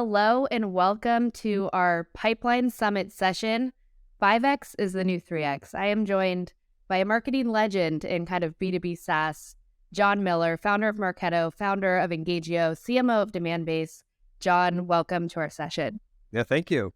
Hello and welcome to our Pipeline Summit session. 5X is the new 3X. I am joined by a marketing legend in kind of B2B SaaS, Jon Miller, founder of Marketo, founder of Engagio, CMO of Demandbase. Jon, welcome to our session. Yeah, thank you.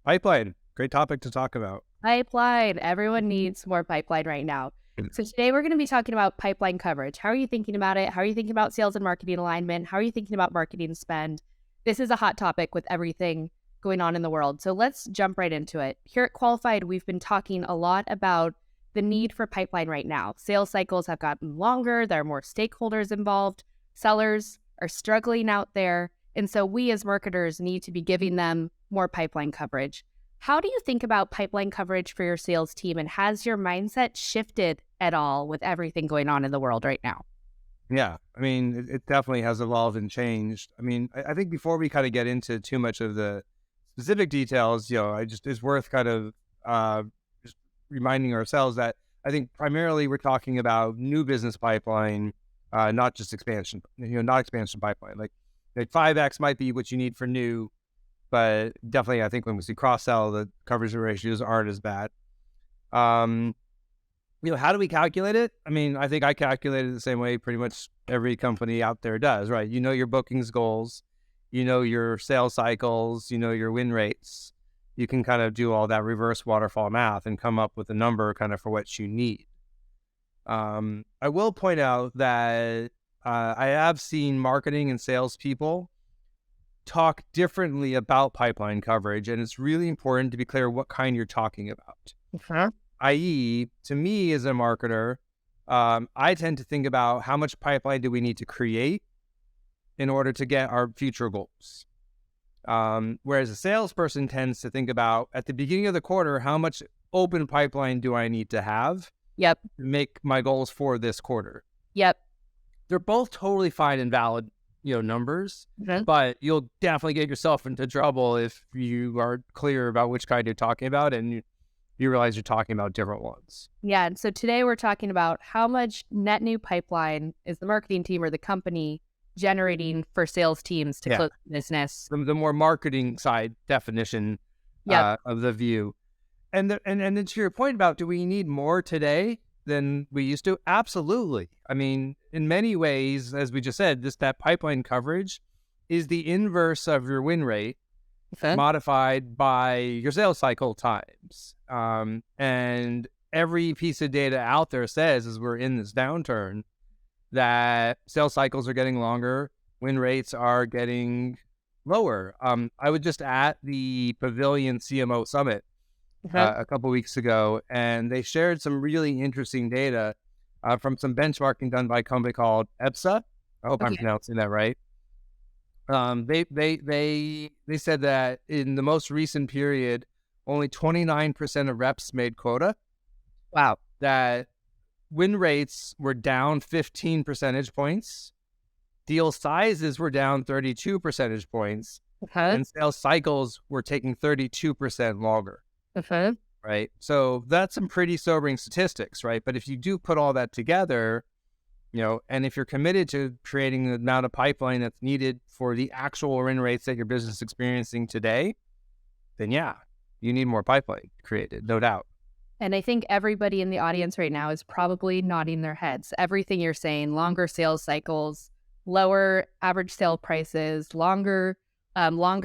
Pipeline, great topic to talk about. Pipeline. Everyone needs more pipeline right now. So today we're going to be talking about pipeline coverage. How are you thinking about it? How are you thinking about sales and marketing alignment? How are you thinking about marketing spend? This is a hot topic with everything going on in the world. So let's jump right into it. Here at Qualified, we've been talking a lot about the need for pipeline right now. Sales cycles have gotten longer. There are more stakeholders involved. Sellers are struggling out there. And so we as marketers need to be giving them more pipeline coverage. How do you think about pipeline coverage for your sales team? And has your mindset shifted at all with everything going on in the world right now? Yeah, I mean, it definitely has evolved and changed. I mean, I think before we kind of get into too much of the specific details, it's worth kind of just reminding ourselves that I think primarily we're talking about new business pipeline, not just expansion, not expansion pipeline. Like 5X might be what you need for new, but definitely I think when we see cross-sell, the coverage ratios aren't as bad. How do we calculate it? I mean, I think I calculate it the same way pretty much every company out there does, right? You know your bookings goals, you know your sales cycles, you know your win rates. You can kind of do all that reverse waterfall math and come up with a number kind of for what you need. I will point out that I have seen marketing and salespeople talk differently about pipeline coverage, and it's really important to be clear what kind you're talking about. Okay. I.e., to me as a marketer, I tend to think about how much pipeline do we need to create in order to get our future goals. Whereas a salesperson tends to think about at the beginning of the quarter, how much open pipeline do I need to have Yep. to make my goals for this quarter? Yep. They're both totally fine and valid, numbers, Okay. but you'll definitely get yourself into trouble if you are clear about which kind you're talking about and you realize you're talking about different ones. Yeah. And so today we're talking about how much net new pipeline is the marketing team or the company generating for sales teams to close the business. From the more marketing side definition of the view. And then to your point about, do we need more today than we used to? Absolutely. I mean, in many ways, as we just said, that pipeline coverage is the inverse of your win rate, modified by your sales cycle times. And every piece of data out there says, as we're in this downturn, that sales cycles are getting longer, win rates are getting lower. I was just at the Pavilion CMO Summit a couple weeks ago, and they shared some really interesting data from some benchmarking done by a company called EBSA. I hope I'm pronouncing that right. They said that in the most recent period, only 29% of reps made quota. Wow. That win rates were down 15 percentage points. Deal sizes were down 32 percentage points. And sales cycles were taking 32% longer. Right? So that's some pretty sobering statistics, right? But if you do put all that together, and if you're committed to creating the amount of pipeline that's needed for the actual win rates that your business is experiencing today, then yeah, you need more pipeline created, no doubt. And I think everybody in the audience right now is probably nodding their heads. Everything you're saying, longer sales cycles, lower average sale prices, longer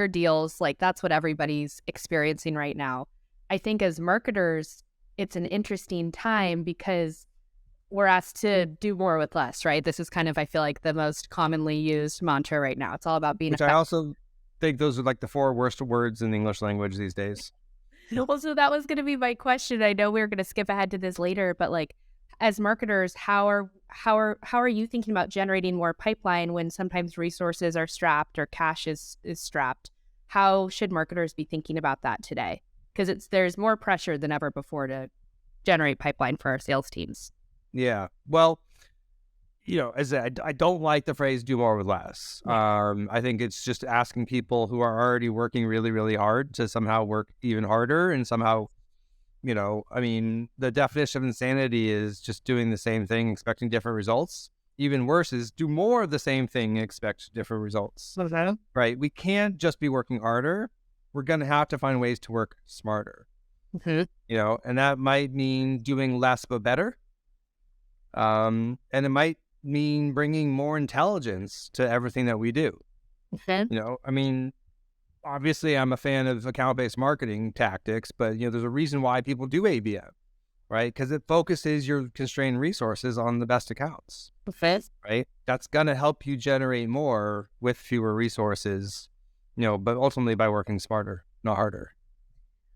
deals, like that's what everybody's experiencing right now. I think as marketers, it's an interesting time because we're asked to do more with less, right? This is kind of, I feel like, the most commonly used mantra right now. It's all about being effective. I also think those are like the 4 worst words in the English language these days. Well, so that was going to be my question. I know we were going to skip ahead to this later, but like as marketers, how are you thinking about generating more pipeline when sometimes resources are strapped or cash is strapped? How should marketers be thinking about that today? Because there's more pressure than ever before to generate pipeline for our sales teams. Yeah. Well, as I don't like the phrase "do more with less." I think it's just asking people who are already working really, really hard to somehow work even harder, and somehow, the definition of insanity is just doing the same thing, expecting different results. even worse is do more of the same thing and expect different results. Right? We can't just be working harder. We're going to have to find ways to work smarter. You know, and that might mean doing less but better. And it might mean bringing more intelligence to everything that we do. You know, I mean, obviously I'm a fan of account-based marketing tactics, but, you know, there's a reason why people do ABM, right? Because it focuses your constrained resources on the best accounts, right? That's going to help you generate more with fewer resources, you know, but ultimately by working smarter, not harder.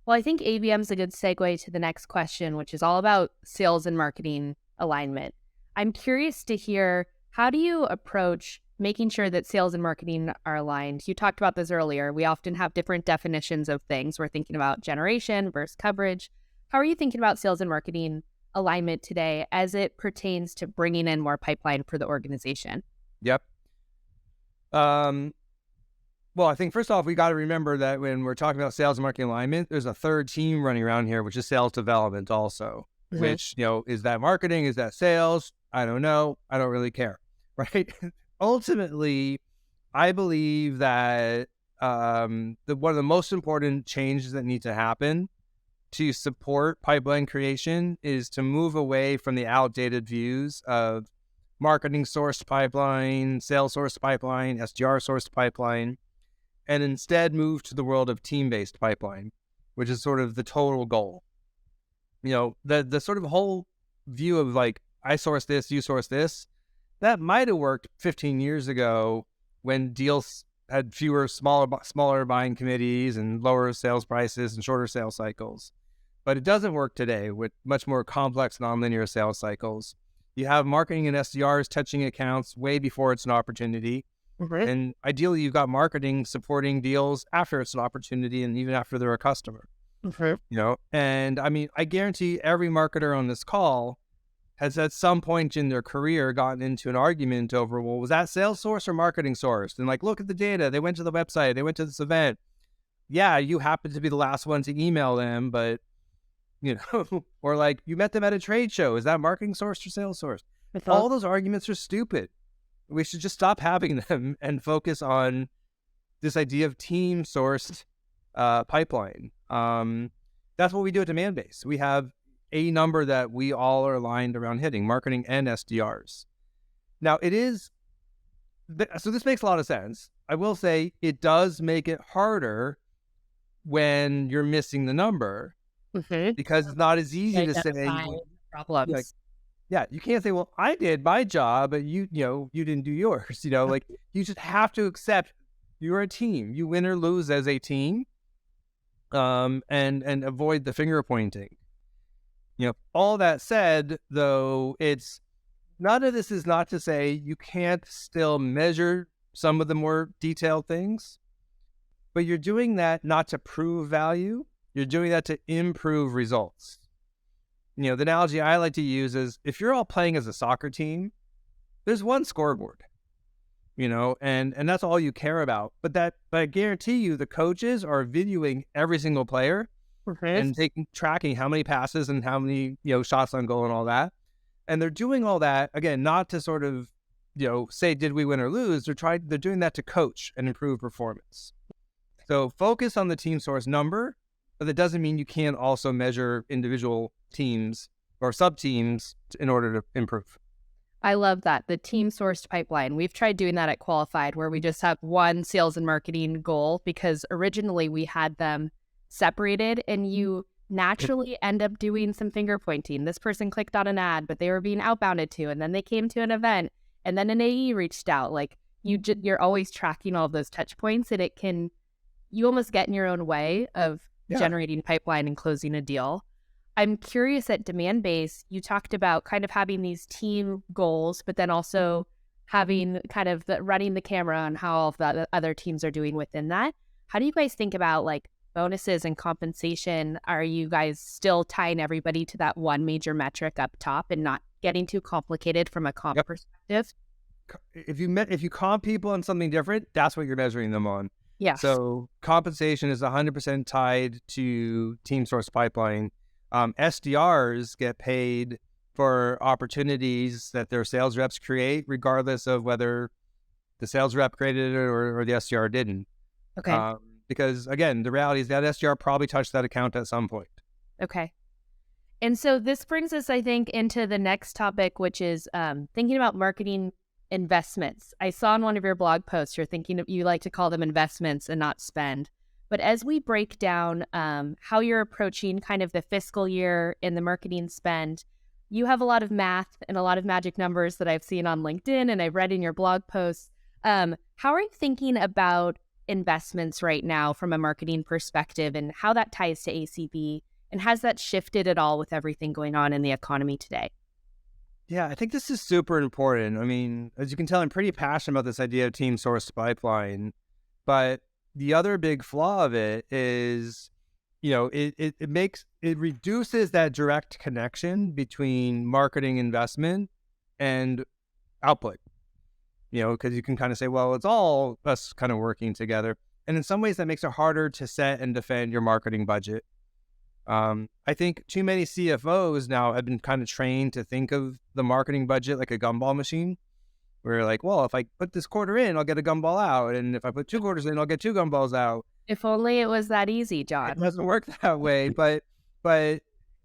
Well, I think ABM is a good segue to the next question, which is all about sales and marketing alignment. I'm curious to hear, how do you approach making sure that sales and marketing are aligned? You talked about this earlier. We often have different definitions of things. We're thinking about generation versus coverage. How are you thinking about sales and marketing alignment today as it pertains to bringing in more pipeline for the organization? Yep. Well, I think first off, we got to remember that when we're talking about sales and marketing alignment, there's a third team running around here, which is sales development also, which, you know, is that marketing? Is that sales? I don't know. I don't really care, right? Ultimately, I believe that one of the most important changes that need to happen to support pipeline creation is to move away from the outdated views of marketing sourced pipeline, sales sourced pipeline, SDR sourced pipeline, and instead move to the world of team-based pipeline, which is sort of the total goal. You know, the sort of whole view of like, I source this, you source this, that might have worked 15 years ago when deals had fewer, smaller buying committees and lower sales prices and shorter sales cycles. But it doesn't work today with much more complex nonlinear sales cycles. You have marketing and SDRs touching accounts way before it's an opportunity. And ideally, you've got marketing supporting deals after it's an opportunity and even after they're a customer. You know, and I mean, I guarantee every marketer on this call has at some point in their career gotten into an argument over, well, was that sales source or marketing source? And like, look at the data. They went to the website. They went to this event. Yeah, you happen to be the last one to email them, but, you know, or like you met them at a trade show. Is that marketing source or sales source? All those arguments are stupid. We should just stop having them and focus on this idea of team-sourced pipeline. That's what we do at Demandbase. We have a number that we all are aligned around hitting, marketing and SDRs. Now, so this makes a lot of sense. I will say it does make it harder when you're missing the number because it's not as easy to say problems. Like, yeah, you can't say, well, I did my job, but you didn't do yours. You know, like you just have to accept you're a team. You win or lose as a team, and avoid the finger pointing. You know, all that said, though, none of this is not to say you can't still measure some of the more detailed things, but you're doing that not to prove value. You're doing that to improve results. You know, the analogy I like to use is if you're all playing as a soccer team, there's one scoreboard, you know, and that's all you care about. But I guarantee you the coaches are videoing every single player and tracking how many passes and how many, you know, shots on goal and all that. And they're doing all that, again, not to sort of, you know, say, did we win or lose? They're doing that to coach and improve performance. So focus on the team source number, but that doesn't mean you can't also measure individual teams or sub-teams in order to improve. I love that. The team-sourced pipeline. We've tried doing that at Qualified where we just have one sales and marketing goal because originally we had them separated and you naturally end up doing some finger pointing. This person clicked on an ad, but they were being outbounded to, and then they came to an event and then an AE reached out. Like you're always tracking all of those touch points and you almost get in your own way of generating pipeline and closing a deal. I'm curious at Demandbase, you talked about kind of having these team goals, but then also having kind of running the camera on how all of the other teams are doing within that. How do you guys think about like bonuses and compensation? Are you guys still tying everybody to that one major metric up top and not getting too complicated from a comp perspective? If you comp people on something different, that's what you're measuring them on. Yeah. So compensation is 100% tied to team source pipeline. SDRs get paid for opportunities that their sales reps create, regardless of whether the sales rep created it or the SDR didn't. Okay. Because again, the reality is that SDR probably touched that account at some point. Okay. And so this brings us, I think, into the next topic, which is thinking about marketing investments. I saw in one of your blog posts, you like to call them investments and not spend. But as we break down how you're approaching kind of the fiscal year in the marketing spend, you have a lot of math and a lot of magic numbers that I've seen on LinkedIn and I've read in your blog posts. How are you thinking about investments right now from a marketing perspective and how that ties to ACV? And has that shifted at all with everything going on in the economy today? Yeah, I think this is super important. I mean, as you can tell, I'm pretty passionate about this idea of team sourced pipeline. But the other big flaw of it is, it reduces that direct connection between marketing investment and output. Because you can kind of say, well, it's all us kind of working together. And in some ways, that makes it harder to set and defend your marketing budget. I think too many CFOs now have been kind of trained to think of the marketing budget like a gumball machine. Where like, well, if I put this quarter in, I'll get a gumball out. And if I put 2 quarters in, I'll get 2 gumballs out. If only it was that easy, Jon. It doesn't work that way, but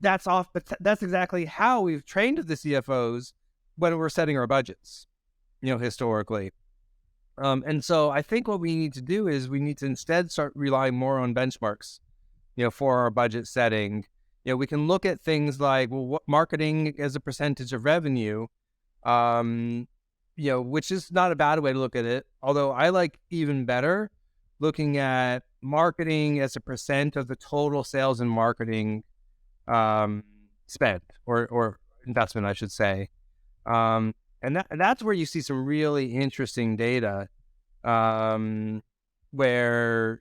that's off. But that's exactly how we've trained the CFOs when we're setting our budgets, historically. And so I think what we need to do is we need to instead start relying more on benchmarks, for our budget setting. We can look at things like, well, what marketing as a percentage of revenue, which is not a bad way to look at it. Although I like even better looking at marketing as a percent of the total sales and marketing spend or investment, I should say. And that's where you see some really interesting data, where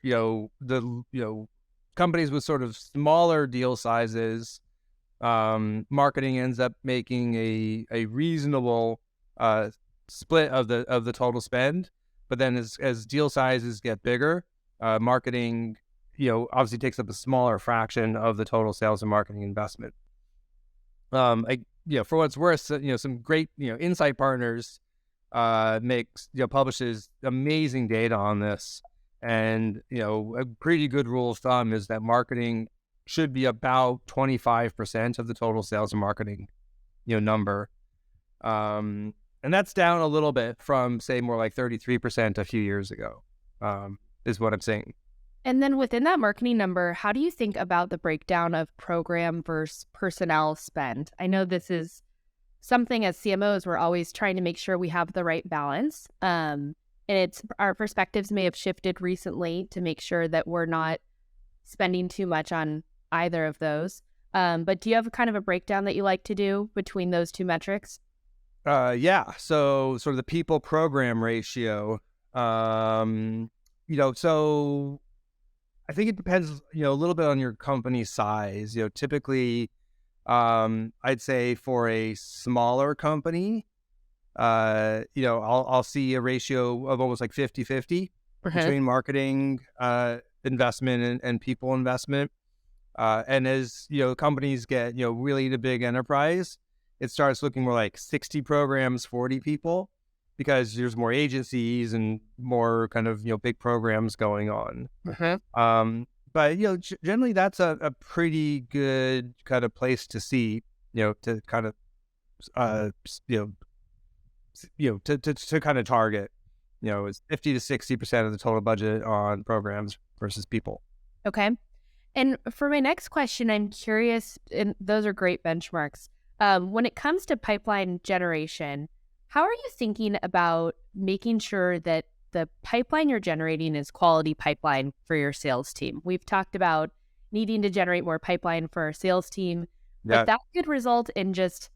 companies with sort of smaller deal sizes, marketing ends up making a reasonable split of the total spend. But then as deal sizes get bigger, marketing obviously takes up a smaller fraction of the total sales and marketing investment. For what it's worth, some great Insight Partners publishes amazing data on this. And, a pretty good rule of thumb is that marketing should be about 25% of the total sales and marketing, number. And that's down a little bit from, say, more like 33% a few years ago, is what I'm saying. And then within that marketing number, how do you think about the breakdown of program versus personnel spend? I know this is something as CMOs, we're always trying to make sure we have the right balance. And our perspectives may have shifted recently to make sure that we're not spending too much on either of those. But do you have kind of a breakdown that you like to do between those two metrics? Yeah. So sort of the people program ratio, so I think it depends, a little bit on your company size. Typically, I'd say for a smaller company, I'll see a ratio of almost like 50-50 between marketing investment and people investment. And as, companies get, really the big enterprise, it starts looking more like 60 programs, 40 people, because there's more agencies and more kind of, big programs going on. But, generally that's a pretty good kind of place to see, to kind of, to kind of target, is 50 to 60% of the total budget on programs versus people. Okay. And for my next question, I'm curious, and those are great benchmarks. When it comes to pipeline generation, how are you thinking about making sure that the pipeline you're generating is quality pipeline for your sales team? We've talked about needing to generate more pipeline for our sales team, but that could result in just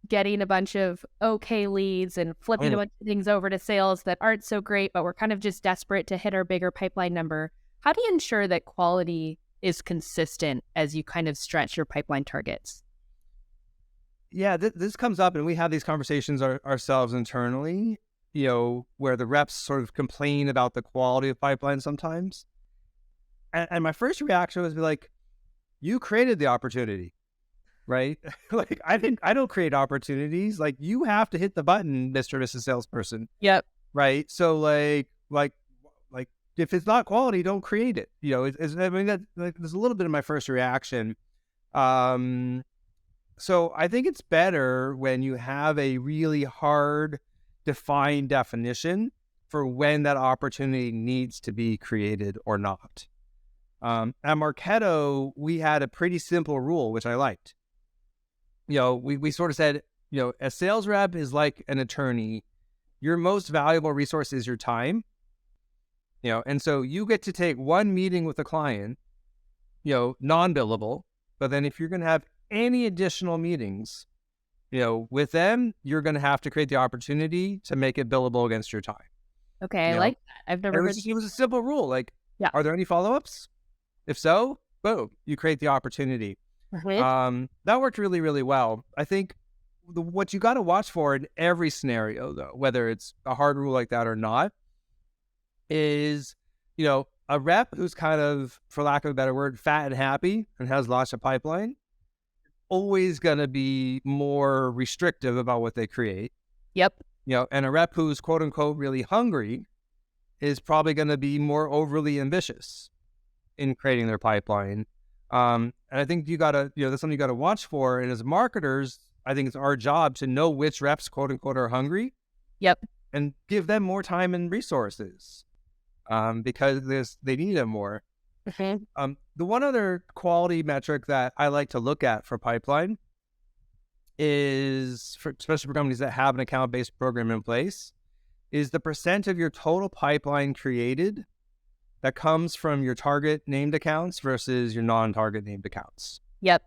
getting a bunch of okay leads and flipping a bunch of things over to sales that aren't so great, but we're kind of just desperate to hit our bigger pipeline number. How do you ensure that quality is consistent as you kind of stretch your pipeline targets? Yeah, this comes up, and we have these conversations ourselves internally, where the reps sort of complain about the quality of pipeline sometimes. And my first reaction was be like, you created the opportunity. right? Like I don't create opportunities. Like you have to hit the button, Mr. and Mrs. Salesperson, Yep. right? So like if it's not quality, don't create it. I mean that like, there's a little bit of my first reaction. So I think it's better when you have a really hard defined definition for when that opportunity needs to be created or not. At Marketo, we had a pretty simple rule, which I liked. We sort of said, a sales rep is like an attorney. Your most valuable resource is your time. And so you get to take one meeting with a client, non-billable, but then if you're going to have any additional meetings, with them, you're going to have to create the opportunity to make it billable against your time. Okay, I like that. I've never heard. It was a simple rule. Like, Yeah. Are there any follow-ups? If so, boom, you create the opportunity. That worked really, really well. I think what you got to watch for in every scenario, though, whether it's a hard rule like that or not, is, a rep who's kind of, for lack of a better word, fat and happy and has lots of pipeline, always going to be more restrictive about what they create. Yep. And a rep who's quote unquote really hungry is probably going to be more overly ambitious in creating their pipeline. And I think you got to, that's something you got to watch for. And as marketers, I think it's our job to know which reps quote unquote are hungry. Yep. And give them more time and resources because they need them more. Mm-hmm. The one other quality metric that I like to look at for pipeline is, especially for companies that have an account-based program in place, is the percent of your total pipeline created that comes from your target named accounts versus your non-target named accounts. Yep.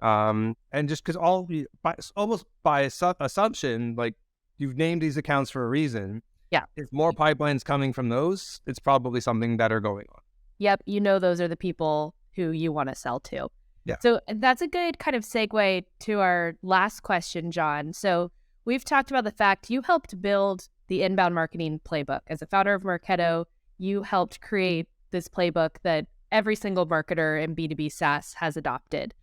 And just because almost by assumption, like you've named these accounts for a reason. Yeah. If more pipeline's coming from those, it's probably something better going on. Yep. Those are the people who you want to sell to. Yeah. So that's a good kind of segue to our last question, Jon. So we've talked about the fact you helped build the inbound marketing playbook. As a founder of Marketo, you helped create this playbook that every single marketer in B2B SaaS has adopted.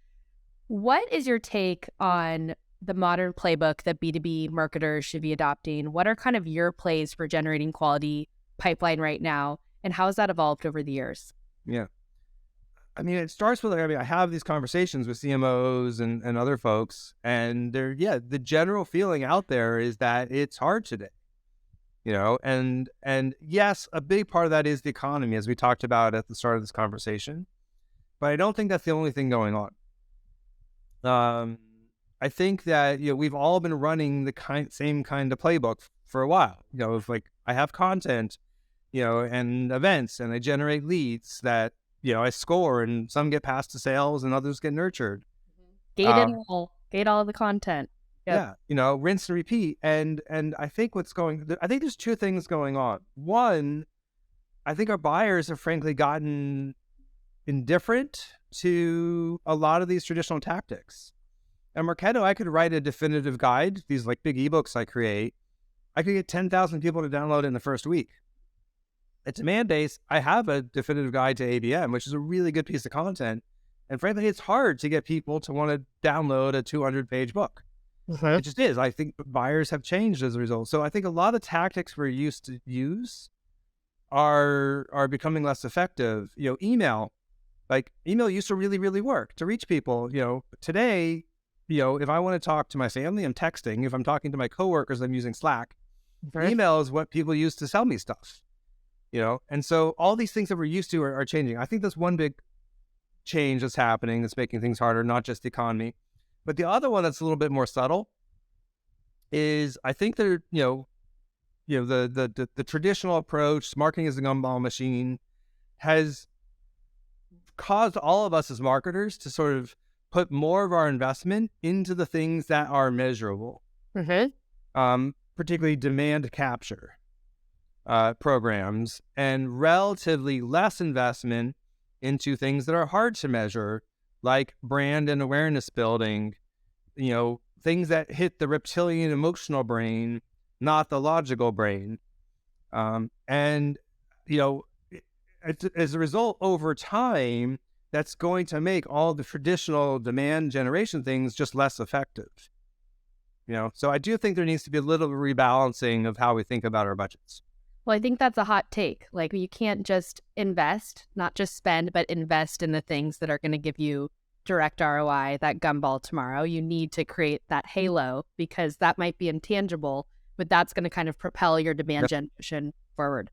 What is your take on the modern playbook that B2B marketers should be adopting? What are kind of your plays for generating quality pipeline right now? And how has that evolved over the years? Yeah. I mean, it starts with, I have these conversations with CMOs and other folks, and the general feeling out there is that it's hard today, and yes, a big part of that is the economy, as we talked about at the start of this conversation, but I don't think that's the only thing going on. I think that, we've all been running the same kind of playbook for a while, if like I have content, and events, and I generate leads that, I score, and some get passed to sales and others get nurtured. Gate all of the content. Yep. Yeah. Rinse and repeat. And I think I think there's two things going on. One, I think our buyers have frankly gotten indifferent to a lot of these traditional tactics. At Marketo, I could write a definitive guide, these like big ebooks I create. I could get 10,000 people to download it in the first week. At Demandbase, I have a definitive guide to ABM, which is a really good piece of content. And frankly, it's hard to get people to want to download a 200-page book. Mm-hmm. It just is. I think buyers have changed as a result. So I think a lot of tactics we're used to use are becoming less effective. Email used to really, really work to reach people. Today, if I want to talk to my family, I'm texting. If I'm talking to my coworkers, I'm using Slack. Okay. Email is what people use to sell me stuff. And so all these things that we're used to are changing. I think that's one big change that's happening that's making things harder, not just the economy. But the other one that's a little bit more subtle is I think that, the traditional approach, marketing as a gumball machine, has caused all of us as marketers to sort of put more of our investment into the things that are measurable, particularly demand capture programs, and relatively less investment into things that are hard to measure, like brand and awareness building, things that hit the reptilian emotional brain, not the logical brain. As a result, over time, that's going to make all the traditional demand generation things just less effective. So I do think there needs to be a little rebalancing of how we think about our budgets. Well, I think that's a hot take. Like, you can't just invest, not just spend, but invest in the things that are going to give you direct ROI, that gumball tomorrow. You need to create that halo, because that might be intangible, but that's going to kind of propel your demand generation forward.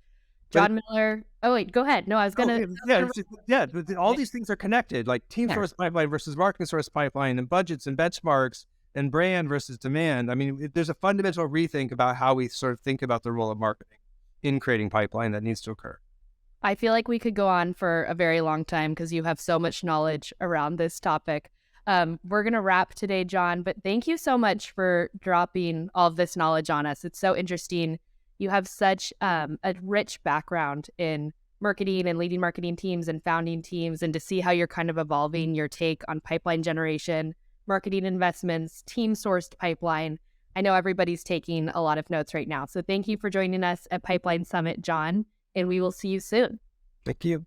Jon Miller. Oh, wait, go ahead. No, I was going to. All these things are connected, like team source pipeline versus marketing source pipeline, and budgets and benchmarks and brand versus demand. I mean, there's a fundamental rethink about how we sort of think about the role of marketing in creating pipeline that needs to occur. I feel like we could go on for a very long time because you have so much knowledge around this topic. We're going to wrap today, Jon, but thank you so much for dropping all of this knowledge on us. It's so interesting. You have such a rich background in marketing and leading marketing teams and founding teams, and to see how you're kind of evolving your take on pipeline generation, marketing investments, team-sourced pipeline. I know everybody's taking a lot of notes right now. So thank you for joining us at Pipeline Summit, Jon, and we will see you soon. Thank you.